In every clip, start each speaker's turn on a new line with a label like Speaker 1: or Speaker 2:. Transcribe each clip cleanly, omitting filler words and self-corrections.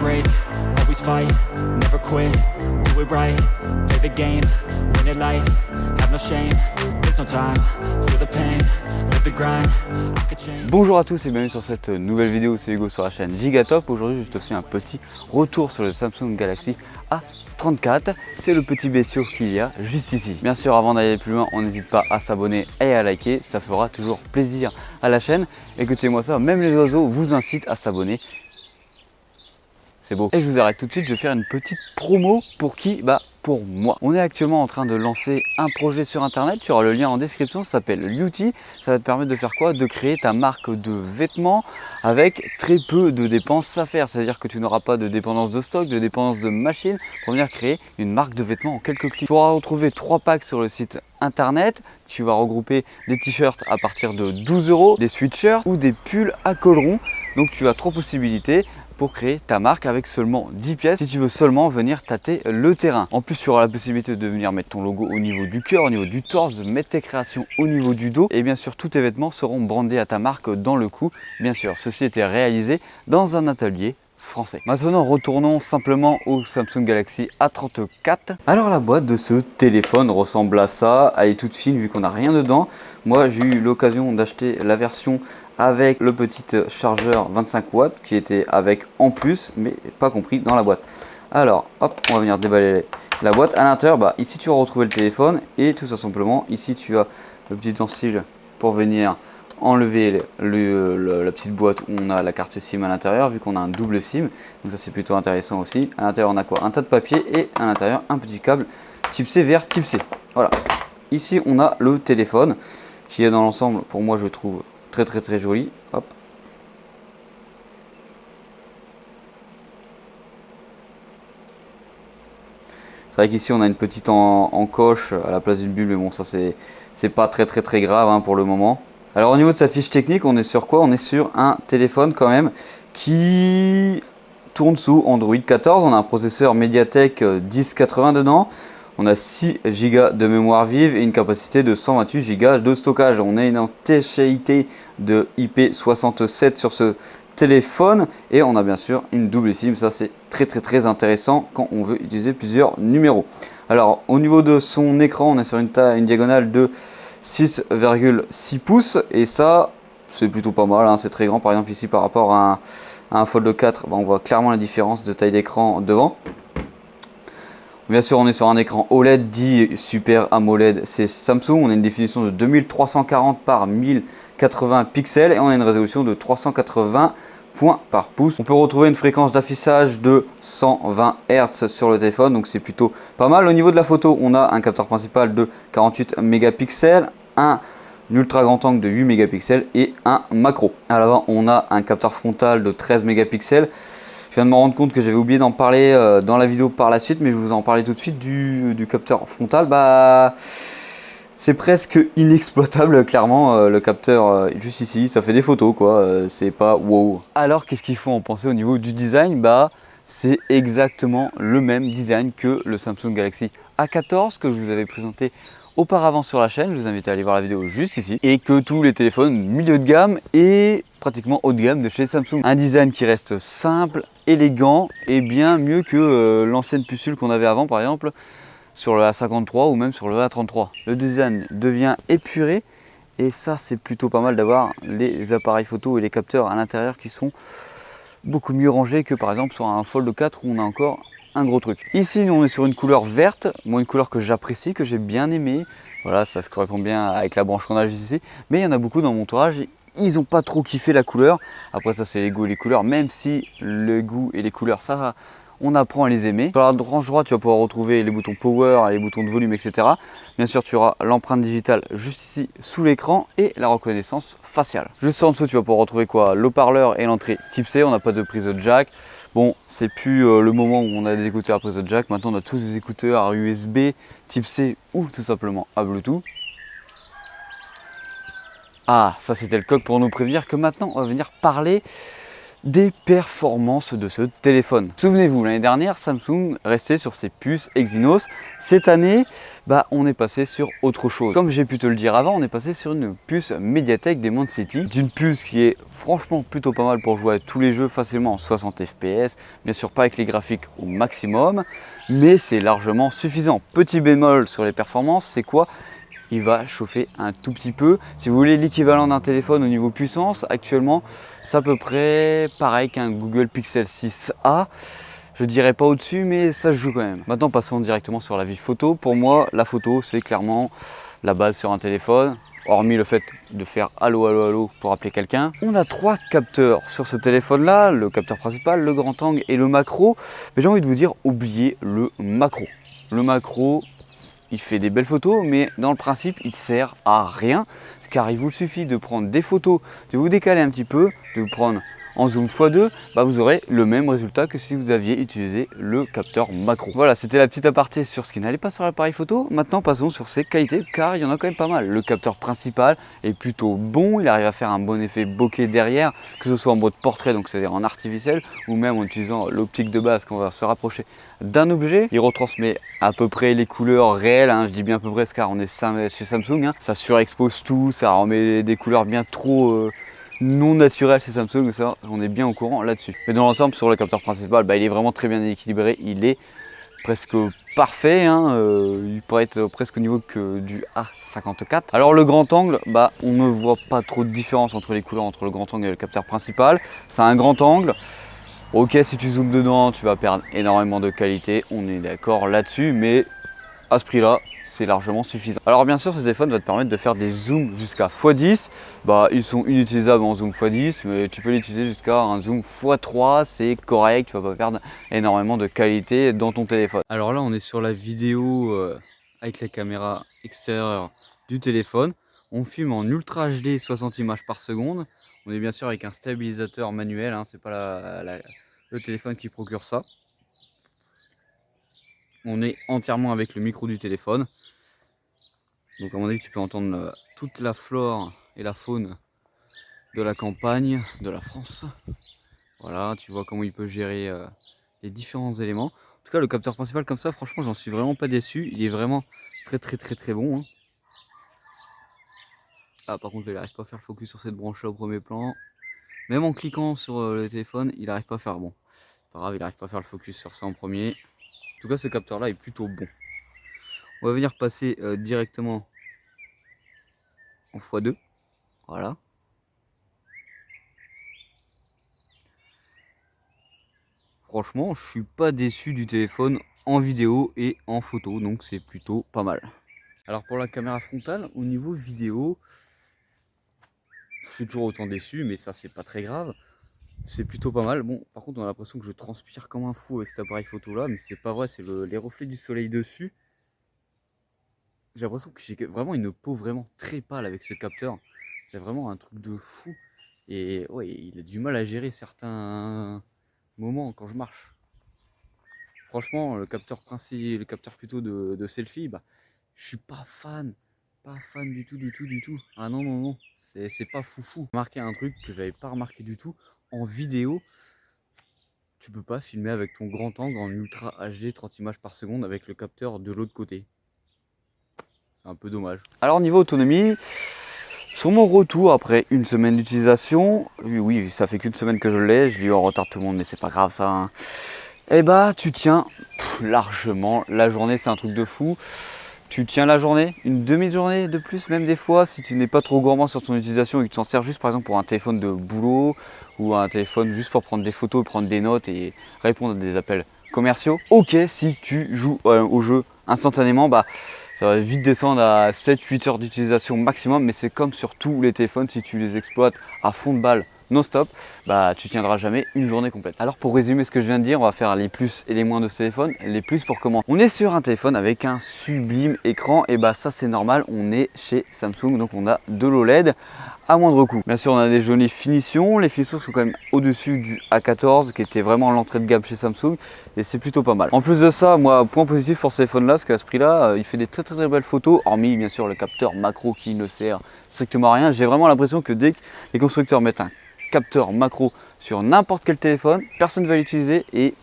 Speaker 1: brave, always fight, never quit, do it right, play the game, win it life, have no shame, there's no time, feel the pain, live the grind, I could change.
Speaker 2: Bonjour à tous et bienvenue sur cette nouvelle vidéo, c'est Hugo sur la chaîne Gigatop. Aujourd'hui je te fais un petit retour sur le Samsung Galaxy A34. C'est le petit bestiau qu'il y a juste ici. Bien sûr, avant d'aller plus loin, on n'hésite pas à s'abonner et à liker, ça fera toujours plaisir à la chaîne. Écoutez-moi ça, même les oiseaux vous incitent à s'abonner. C'est beau. Et je vous arrête tout de suite, je vais faire une petite promo pour qui? Pour moi. On est actuellement en train de lancer un projet sur internet, tu auras le lien en description, ça s'appelle Youty. Ça va te permettre de faire quoi? De créer ta marque de vêtements avec très peu de dépenses à faire. C'est-à-dire que tu n'auras pas de dépendance de stock, de dépendance de machine pour venir créer une marque de vêtements en quelques clics. Tu auras retrouvé 3 packs sur le site internet. Tu vas regrouper des t-shirts à partir de 12 €, des sweatshirts ou des pulls à collerons. Donc tu as 3 possibilités pour créer ta marque avec seulement 10 pièces si tu veux seulement venir tâter le terrain. En plus, tu auras la possibilité de venir mettre ton logo au niveau du cœur, au niveau du torse, de mettre tes créations au niveau du dos et bien sûr tous tes vêtements seront brandés à ta marque dans le cou. Bien sûr, ceci était réalisé dans un atelier français. Maintenant, retournons simplement au Samsung Galaxy A34. Alors la boîte de ce téléphone ressemble à ça, elle est toute fine vu qu'on n'a rien dedans. Moi j'ai eu l'occasion d'acheter la version avec le petit chargeur 25 watts qui était avec en plus mais pas compris dans la boîte. Alors hop, on va venir déballer la boîte. À l'intérieur, ici tu vas retrouver le téléphone et tout ça simplement. Ici tu as le petit ustensile pour venir enlever la petite boîte où on a la carte SIM à l'intérieur vu qu'on a un double SIM. Donc ça c'est plutôt intéressant aussi. À l'intérieur on a quoi? Un tas de papier et à l'intérieur un petit câble type C vers type C. Voilà. Ici on a le téléphone qui est dans l'ensemble, pour moi je trouve très joli. Hop. C'est vrai qu'ici on a une petite encoche à la place d'une bulle, mais bon ça c'est pas très grave pour le moment. Alors au niveau de sa fiche technique, on est sur quoi? On est sur un téléphone quand même qui tourne sous Android 14. On a un processeur MediaTek 1080 dedans. On a 6 Go de mémoire vive et une capacité de 128 Go de stockage. On a une TCIT de IP67 sur ce téléphone et on a bien sûr une double SIM. Ça c'est très intéressant quand on veut utiliser plusieurs numéros. Alors au niveau de son écran, on est sur une diagonale de 6,6 pouces et ça c'est plutôt pas mal, c'est très grand. Par exemple ici par rapport à un Fold 4, on voit clairement la différence de taille d'écran devant. Bien sûr on est sur un écran OLED dit Super AMOLED, c'est Samsung. On a une définition de 2340 par 1080 pixels et on a une résolution de 380 points par pouce. On peut retrouver une fréquence d'affichage de 120 Hz sur le téléphone, donc c'est plutôt pas mal. Au niveau de la photo, on a un capteur principal de 48 mégapixels, un ultra grand angle de 8 mégapixels et un macro. À l'avant, on a un capteur frontal de 13 mégapixels. Je viens de me rendre compte que j'avais oublié d'en parler dans la vidéo par la suite, mais je vais vous en parler tout de suite du capteur frontal. C'est presque inexploitable, clairement, le capteur juste ici, ça fait des photos quoi, c'est pas wow. Alors qu'est-ce qu'il faut en penser au niveau du design? C'est exactement le même design que le Samsung Galaxy A14 que je vous avais présenté auparavant sur la chaîne. Je vous invite à aller voir la vidéo juste ici. Et que tous les téléphones milieu de gamme et pratiquement haut de gamme de chez Samsung. Un design qui reste simple, élégant et bien mieux que l'ancienne pucelle qu'on avait avant par exemple sur le A53 ou même sur le A33. Le design devient épuré et ça c'est plutôt pas mal d'avoir les appareils photo et les capteurs à l'intérieur qui sont beaucoup mieux rangés que par exemple sur un Fold 4 où on a encore un gros truc. Ici on est sur une couleur verte, moi une couleur que j'apprécie, que j'ai bien aimé. Voilà, ça se correspond bien avec la branche qu'on a juste ici, mais il y en a beaucoup dans mon entourage, ils n'ont pas trop kiffé la couleur. Après ça c'est les goûts et les couleurs, même si le goût et les couleurs ça on apprend à les aimer. Sur la branche droite, tu vas pouvoir retrouver les boutons power, les boutons de volume, etc. Bien sûr, tu auras l'empreinte digitale juste ici sous l'écran et la reconnaissance faciale. Juste en dessous, tu vas pouvoir retrouver quoi? L'haut-parleur et l'entrée type C. On n'a pas de prise de jack. Bon, c'est plus le moment où on a des écouteurs à prise de jack. Maintenant, on a tous des écouteurs à USB type C ou tout simplement à Bluetooth. Ah, ça c'était le coq pour nous prévenir que maintenant, on va venir parler des performances de ce téléphone. Souvenez-vous, l'année dernière, Samsung restait sur ses puces Exynos. Cette année, on est passé sur autre chose. Comme j'ai pu te le dire avant, on est passé sur une puce Mediatek Dimensity. Une puce qui est franchement plutôt pas mal pour jouer à tous les jeux facilement en 60 fps. Bien sûr pas avec les graphiques au maximum, mais c'est largement suffisant. Petit bémol sur les performances, c'est quoi? Il va chauffer un tout petit peu. Si vous voulez l'équivalent d'un téléphone au niveau puissance, actuellement c'est à peu près pareil qu'un Google Pixel 6a. Je dirais pas au-dessus, mais ça se joue quand même. Maintenant passons directement sur la vie photo. Pour moi, la photo c'est clairement la base sur un téléphone. Hormis le fait de faire allô allô allô pour appeler quelqu'un. On a 3 capteurs sur ce téléphone là, le capteur principal, le grand angle et le macro. Mais j'ai envie de vous dire, oubliez le macro. Le macro, il fait des belles photos, mais dans le principe, il sert à rien, car il vous suffit de prendre des photos, de vous décaler un petit peu, de vous prendre en zoom x2, vous aurez le même résultat que si vous aviez utilisé le capteur macro. Voilà, c'était la petite aparté sur ce qui n'allait pas sur l'appareil photo. Maintenant, passons sur ses qualités, car il y en a quand même pas mal. Le capteur principal est plutôt bon, il arrive à faire un bon effet bokeh derrière, que ce soit en mode portrait, donc c'est-à-dire en artificiel, ou même en utilisant l'optique de base, qu'on va se rapprocher d'un objet. Il retransmet à peu près les couleurs réelles, je dis bien à peu près car on est chez Samsung, ça surexpose tout, ça remet des couleurs bien trop non naturelles chez Samsung, ça on est bien au courant là-dessus. Mais dans l'ensemble, sur le capteur principal, il est vraiment très bien équilibré, il est presque parfait, il pourrait être presque au niveau que du A54. Alors le grand angle, on ne voit pas trop de différence entre les couleurs entre le grand angle et le capteur principal. C'est un grand angle. Ok, si tu zoomes dedans, tu vas perdre énormément de qualité, on est d'accord là-dessus, mais à ce prix-là, c'est largement suffisant. Alors bien sûr, ce téléphone va te permettre de faire des zooms jusqu'à x10. Ils sont inutilisables en zoom x10, mais tu peux l'utiliser jusqu'à un zoom x3, c'est correct, tu vas pas perdre énormément de qualité dans ton téléphone. Alors là, on est sur la vidéo avec la caméra extérieure du téléphone. On filme en Ultra HD 60 images par seconde. On est bien sûr avec un stabilisateur manuel, c'est pas le téléphone qui procure ça. On est entièrement avec le micro du téléphone. Donc à mon avis, tu peux entendre toute la flore et la faune de la campagne, de la France. Voilà, tu vois comment il peut gérer les différents éléments. En tout cas, le capteur principal comme ça, franchement, j'en suis vraiment pas déçu. Il est vraiment très bon. Ah, par contre, il n'arrive pas à faire le focus sur cette branche-là au premier plan. Même en cliquant sur le téléphone, il n'arrive pas à faire bon. Pas grave, il n'arrive pas à faire le focus sur ça en premier. En tout cas, ce capteur-là est plutôt bon. On va venir passer directement en x2. Voilà. Franchement, je suis pas déçu du téléphone en vidéo et en photo, donc c'est plutôt pas mal. Alors pour la caméra frontale, au niveau vidéo, je suis toujours autant déçu, mais ça c'est pas très grave. C'est plutôt pas mal. Bon, par contre, on a l'impression que je transpire comme un fou avec cet appareil photo là, mais c'est pas vrai, c'est les reflets du soleil dessus. J'ai l'impression que j'ai vraiment une peau vraiment très pâle avec ce capteur. C'est vraiment un truc de fou. Et ouais, il a du mal à gérer certains moments quand je marche. Franchement, le capteur principal, le capteur plutôt de selfie, je suis pas fan. Pas fan du tout. Ah non. C'est pas foufou. J'ai remarqué un truc que j'avais pas remarqué du tout. En vidéo, tu peux pas filmer avec ton grand angle en Ultra HD 30 images par seconde avec le capteur de l'autre côté. C'est un peu dommage. Alors niveau autonomie, sur mon retour après une semaine d'utilisation, oui ça fait qu'une semaine que je l'ai, je l'ai eu en retard tout le monde mais c'est pas grave ça. Tu tiens largement la journée, c'est un truc de fou. Tu tiens la journée, une demi-journée de plus, même des fois, si tu n'es pas trop gourmand sur ton utilisation et que tu t'en sers juste par exemple pour un téléphone de boulot ou un téléphone juste pour prendre des photos, prendre des notes et répondre à des appels commerciaux. Ok, si tu joues au jeu instantanément, ça va vite descendre à 7-8 heures d'utilisation maximum, mais c'est comme sur tous les téléphones, si tu les exploites à fond de balle non-stop, tu tiendras jamais une journée complète. Alors pour résumer ce que je viens de dire, on va faire les plus et les moins de ce téléphone. Les plus pour comment? On est sur un téléphone avec un sublime écran, et ça c'est normal, on est chez Samsung, donc on a de l'OLED à moindre coût. Bien sûr, on a des jolies finitions. Les finitions sont quand même au-dessus du A14 qui était vraiment l'entrée de gamme chez Samsung et c'est plutôt pas mal. En plus de ça, moi, point positif pour ce téléphone-là, parce qu'à ce prix-là, il fait des très belles photos, hormis bien sûr le capteur macro qui ne sert strictement à rien. J'ai vraiment l'impression que dès que les constructeurs mettent un capteur macro sur n'importe quel téléphone, personne ne va l'utiliser et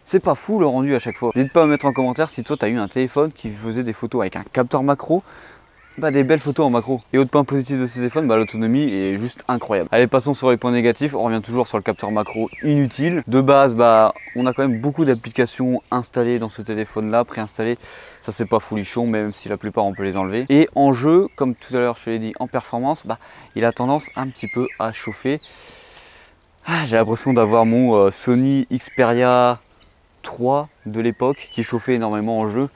Speaker 2: c'est pas fou le rendu à chaque fois. N'hésite pas à mettre en commentaire si toi tu as eu un téléphone qui faisait des photos avec un capteur macro, des belles photos en macro. Et autre point positif de ce téléphone, l'autonomie est juste incroyable. Allez, passons sur les points négatifs. On revient toujours sur le capteur macro inutile. De base, on a quand même beaucoup d'applications installées dans ce téléphone là, préinstallées. Ça c'est pas foulichon, même si la plupart on peut les enlever. Et en jeu, comme tout à l'heure je te l'ai dit, en performance, il a tendance un petit peu à chauffer. J'ai l'impression d'avoir mon Sony Xperia 3 de l'époque qui chauffait énormément en jeu.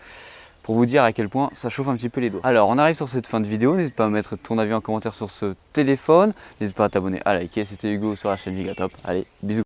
Speaker 2: Pour vous dire à quel point ça chauffe un petit peu les doigts. Alors on arrive sur cette fin de vidéo, n'hésite pas à mettre ton avis en commentaire sur ce téléphone, n'hésite pas à t'abonner, à liker, c'était Hugo sur la chaîne Gigatop, allez bisous.